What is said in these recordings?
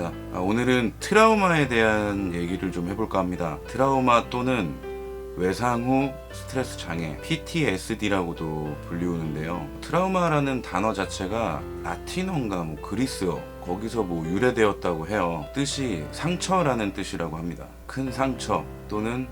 반갑습니다. 오늘은 트라우마에 대한 얘기를 좀 해볼까 합니다. 트라우마 또는 외상 후 스트레스 장애, PTSD라고도 불리우는데요. 트라우마라는 단어 자체가 라틴어인가 그리스어 거기서 유래되었다고 해요. 뜻이 상처라는 뜻이라고 합니다. 큰 상처 또는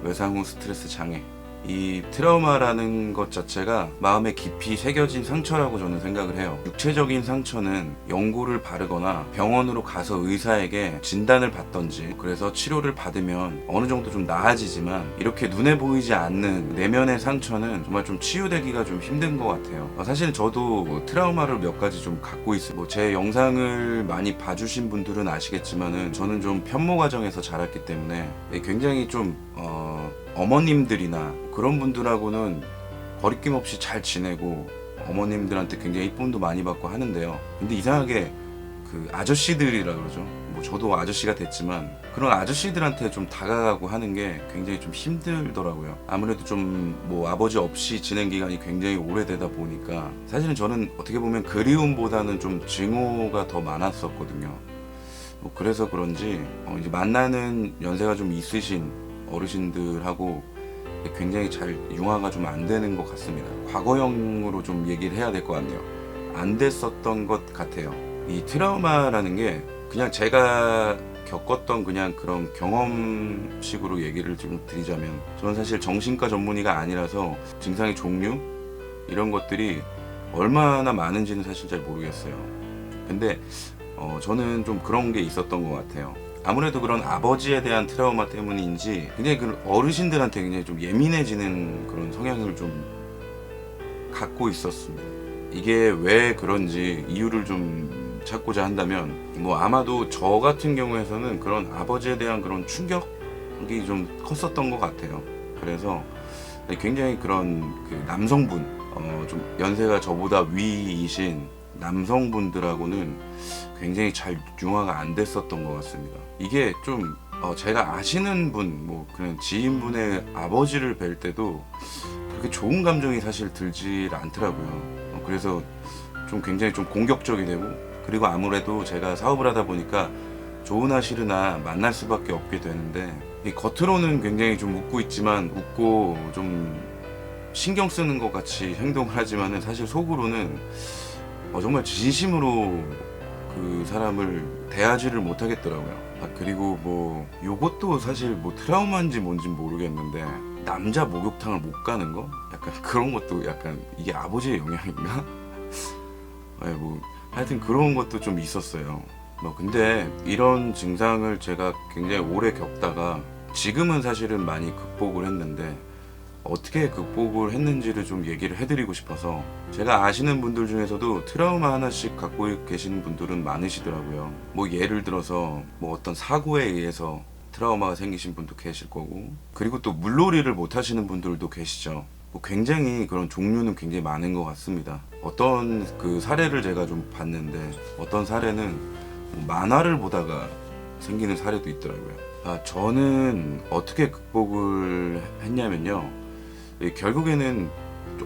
외상 후 스트레스 장애. 이 트라우마라는 것 자체가 마음에 깊이 새겨진 상처라고 저는 생각을 해요. 육체적인 상처는 연고를 바르거나 병원으로 가서 의사에게 진단을 받던지 그래서 치료를 받으면 어느 정도 좀 나아지지만 이렇게 눈에 보이지 않는 내면의 상처는 정말 좀 치유되기가 좀 힘든 것 같아요. 사실 저도 트라우마를 몇 가지 좀 갖고 있어요. 제 영상을 많이 봐주신 분들은 아시겠지만은 저는 좀 편모 가정에서 자랐기 때문에 굉장히 좀 어머님들이나 그런 분들하고는 거리낌 없이 잘 지내고 어머님들한테 굉장히 이쁨도 많이 받고 하는데요. 근데 이상하게 그 아저씨들이라 그러죠. 저도 아저씨가 됐지만 그런 아저씨들한테 좀 다가가고 하는 게 굉장히 좀 힘들더라고요. 아무래도 좀 아버지 없이 지낸 기간이 굉장히 오래되다 보니까 사실은 저는 어떻게 보면 그리움보다는 좀 증오가 더 많았었거든요. 그래서 그런지 이제 만나는 연세가 좀 있으신 어르신들하고 굉장히 잘 융화가 좀 안 되는 것 같습니다. 과거형으로 좀 얘기를 해야 될 것 같네요. 안 됐었던 것 같아요. 이 트라우마라는 게 그냥 제가 겪었던 그냥 그런 경험식으로 얘기를 좀 드리자면 저는 사실 정신과 전문의가 아니라서 증상의 종류 이런 것들이 얼마나 많은지는 사실 잘 모르겠어요. 근데 저는 좀 그런 게 있었던 것 같아요. 아무래도 그런 아버지에 대한 트라우마 때문인지 굉장히 그 어르신들한테 굉장히 좀 예민해지는 그런 성향을 좀 갖고 있었습니다. 이게 왜 그런지 이유를 좀 찾고자 한다면 아마도 저 같은 경우에서는 그런 아버지에 대한 그런 충격이 좀 컸었던 것 같아요. 그래서 굉장히 그런 그 남성분 좀 연세가 저보다 위이신 남성분들하고는 굉장히 잘 융화가 안 됐었던 것 같습니다. 이게 좀 제가 아시는 분, 그냥 지인분의 아버지를 뵐 때도 그렇게 좋은 감정이 사실 들질 않더라고요. 그래서 좀 굉장히 좀 공격적이 되고 그리고 아무래도 제가 사업을 하다 보니까 좋으나 싫으나 만날 수밖에 없게 되는데 겉으로는 굉장히 좀 웃고 있지만 웃고 좀 신경 쓰는 것 같이 행동을 하지만은 사실 속으로는 정말 진심으로 그 사람을 대하지를 못하겠더라고요. 그리고 요것도 사실 트라우마인지 뭔지 모르겠는데 남자 목욕탕을 못 가는 거? 약간 그런 것도 약간 이게 아버지의 영향인가? 하여튼 그런 것도 좀 있었어요. 근데 이런 증상을 제가 굉장히 오래 겪다가 지금은 사실은 많이 극복을 했는데 어떻게 극복을 했는지를 좀 얘기를 해드리고 싶어서 제가 아시는 분들 중에서도 트라우마 하나씩 갖고 계시는 분들은 많으시더라고요. 예를 들어서 어떤 사고에 의해서 트라우마가 생기신 분도 계실 거고 그리고 또 물놀이를 못 하시는 분들도 계시죠. 굉장히 그런 종류는 굉장히 많은 것 같습니다. 어떤 그 사례를 제가 좀 봤는데 어떤 사례는 만화를 보다가 생기는 사례도 있더라고요. 저는 어떻게 극복을 했냐면요. 결국에는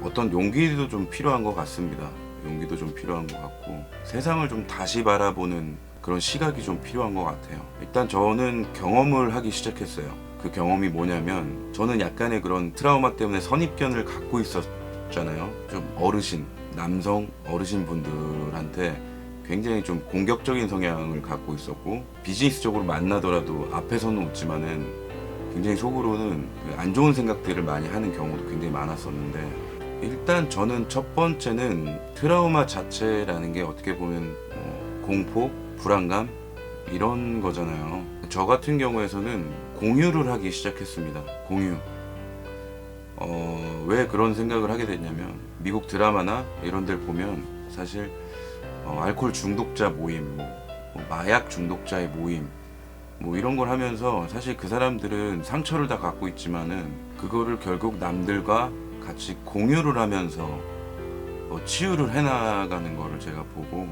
어떤 용기도 좀 필요한 것 같습니다. 용기도 좀 필요한 것 같고 세상을 좀 다시 바라보는 그런 시각이 좀 필요한 것 같아요. 일단 저는 경험을 하기 시작했어요. 그 경험이 뭐냐면 저는 약간의 그런 트라우마 때문에 선입견을 갖고 있었잖아요. 좀 남성 어르신 분들한테 굉장히 좀 공격적인 성향을 갖고 있었고 비즈니스적으로 만나더라도 앞에서는 웃지만은 굉장히 속으로는 안 좋은 생각들을 많이 하는 경우도 굉장히 많았었는데 일단 저는 첫 번째는 트라우마 자체라는 게 어떻게 보면 공포, 불안감 이런 거잖아요. 저 같은 경우에서는 공유를 하기 시작했습니다. 공유. 왜 그런 생각을 하게 됐냐면 미국 드라마나 이런 데를 보면 사실 알코올 중독자 모임, 마약 중독자의 모임 이런 걸 하면서 사실 그 사람들은 상처를 다 갖고 있지만은 그거를 결국 남들과 같이 공유를 하면서 치유를 해나가는 거를 제가 보고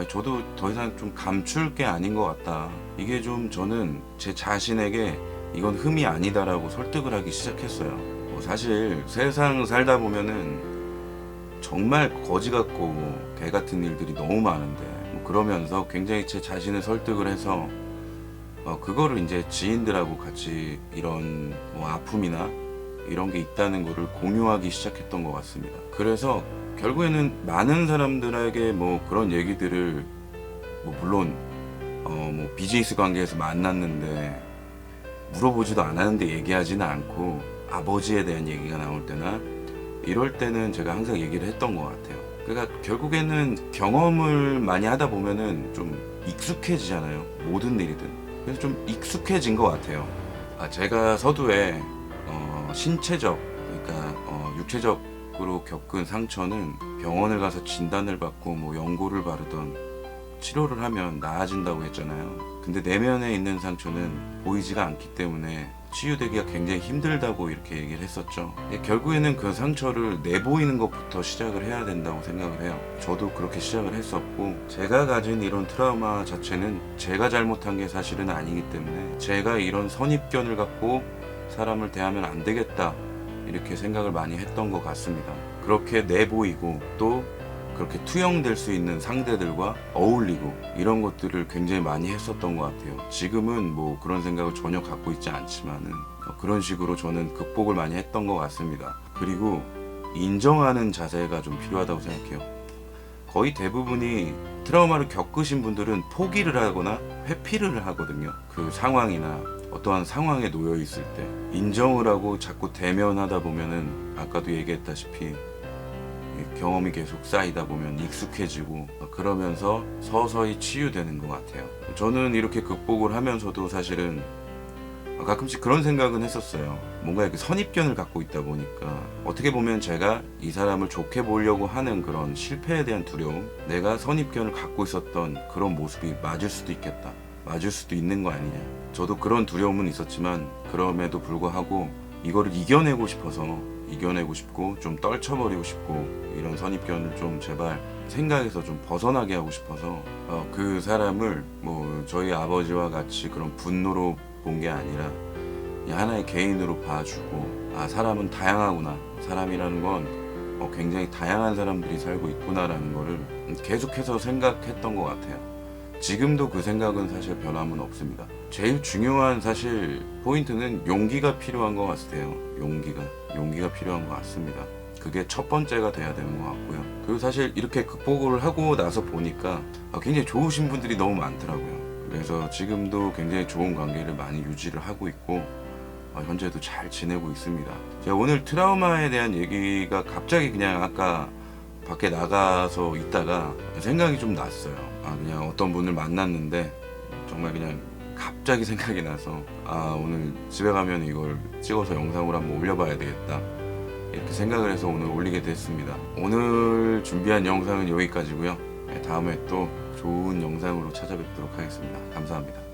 저도 더 이상 좀 감출 게 아닌 것 같다. 이게 좀 저는 제 자신에게 이건 흠이 아니다라고 설득을 하기 시작했어요. 사실 세상 살다 보면은 정말 거지 같고 개 같은 일들이 너무 많은데 그러면서 굉장히 제 자신을 설득을 해서 그거를 이제 지인들하고 같이 이런 뭐 아픔이나 이런 게 있다는 거를 공유하기 시작했던 것 같습니다. 그래서 결국에는 많은 사람들에게 뭐 그런 얘기들을 뭐 물론 뭐 비즈니스 관계에서 만났는데 물어보지도 않았는데 얘기하지는 않고 아버지에 대한 얘기가 나올 때나 이럴 때는 제가 항상 얘기를 했던 것 같아요. 그러니까 결국에는 경험을 많이 하다 보면은 좀 익숙해지잖아요. 모든 일이든. 그래서 좀 익숙해진 것 같아요. 제가 서두에 신체적, 그러니까 육체적으로 겪은 상처는 병원을 가서 진단을 받고 뭐 연고를 바르던 치료를 하면 나아진다고 했잖아요. 근데 내면에 있는 상처는 보이지가 않기 때문에 치유되기가 굉장히 힘들다고 이렇게 얘기를 했었죠. 결국에는 그 상처를 내보이는 것부터 시작을 해야 된다고 생각을 해요. 저도 그렇게 시작을 했었고, 제가 가진 이런 트라우마 자체는 제가 잘못한 게 사실은 아니기 때문에 제가 이런 선입견을 갖고 사람을 대하면 안 되겠다 이렇게 생각을 많이 했던 것 같습니다. 그렇게 내보이고 또 그렇게 투영될 수 있는 상대들과 어울리고 이런 것들을 굉장히 많이 했었던 것 같아요. 지금은 뭐 그런 생각을 전혀 갖고 있지 않지만은 그런 식으로 저는 극복을 많이 했던 것 같습니다. 그리고 인정하는 자세가 좀 필요하다고 생각해요. 거의 대부분이 트라우마를 겪으신 분들은 포기를 하거나 회피를 하거든요. 그 상황이나 어떠한 상황에 놓여 있을 때 인정을 하고 자꾸 대면하다 보면은 아까도 얘기했다시피 경험이 계속 쌓이다 보면 익숙해지고 그러면서 서서히 치유되는 것 같아요. 저는 이렇게 극복을 하면서도 사실은 가끔씩 그런 생각은 했었어요. 뭔가 이렇게 선입견을 갖고 있다 보니까 어떻게 보면 제가 이 사람을 좋게 보려고 하는 그런 실패에 대한 두려움, 내가 선입견을 갖고 있었던 그런 모습이 맞을 수도 있겠다, 맞을 수도 있는 거 아니냐. 저도 그런 두려움은 있었지만 그럼에도 불구하고 이거를 이겨내고 싶고 좀 떨쳐버리고 싶고 이런 선입견을 좀 제발 생각에서 좀 벗어나게 하고 싶어서 그 사람을 뭐 저희 아버지와 같이 그런 분노로 본 게 아니라 그냥 하나의 개인으로 봐주고 사람은 다양하구나, 사람이라는 건 굉장히 다양한 사람들이 살고 있구나라는 거를 계속해서 생각했던 것 같아요. 지금도 그 생각은 사실 변함은 없습니다. 제일 중요한 사실 포인트는 용기가 필요한 것 같아요. 용기가 필요한 것 같습니다. 그게 첫 번째가 돼야 되는 것 같고요. 그리고 사실 이렇게 극복을 하고 나서 보니까 굉장히 좋으신 분들이 너무 많더라고요. 그래서 지금도 굉장히 좋은 관계를 많이 유지를 하고 있고 현재도 잘 지내고 있습니다. 제가 오늘 트라우마에 대한 얘기가 갑자기 그냥 아까 밖에 나가서 있다가 생각이 좀 났어요. 그냥 어떤 분을 만났는데 정말 그냥 갑자기 생각이 나서 오늘 집에 가면 이걸 찍어서 영상으로 한번 올려봐야 되겠다 이렇게 생각을 해서 오늘 올리게 됐습니다. 오늘 준비한 영상은 여기까지고요. 다음에 또 좋은 영상으로 찾아뵙도록 하겠습니다. 감사합니다.